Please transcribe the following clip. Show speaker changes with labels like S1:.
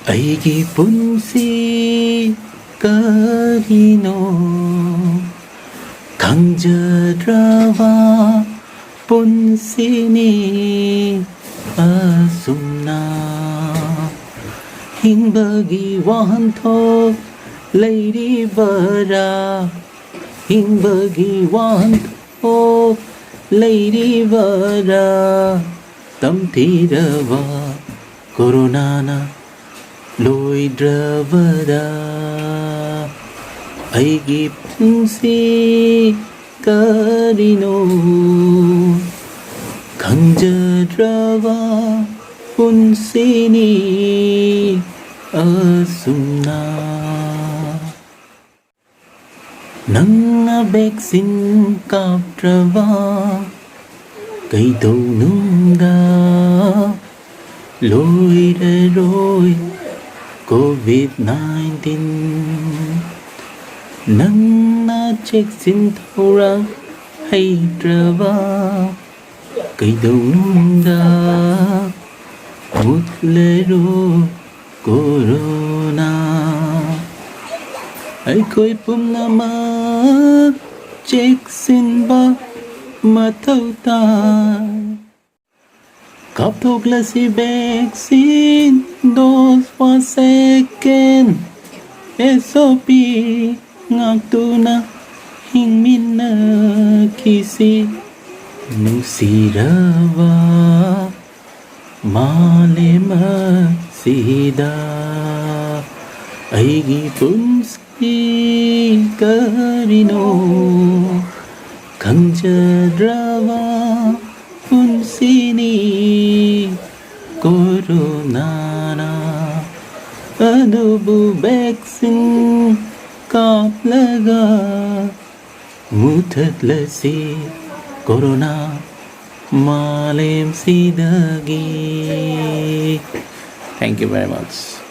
S1: Eigi Punshi karino Kanjadrava Punsini asumna Hingbagi wahanthok Lady Vara Hingbagi wahanthok Lady Vara Tamthirava Coronana Loidravada Eigi Punshi karino Kanjadrava Punsini asumna Nanga beksin kaptrava Kaito nunga Loida roi COVID-19 Nanga cheksin thora Hydrava Kaito nunga Mutlero Corona Aiko'y pumnamak Cheksin ba Mataw tayo Kaptokla si vaccine Dose for second SOP Ngagtuna Hingmin na kisi Nusirava Malema sida Eigi Punshi karino Kanjadrava Punsini Coronana Adobo vaccine Kaplaga Muthatlasi Corona Malem sidagi. Thank you very much.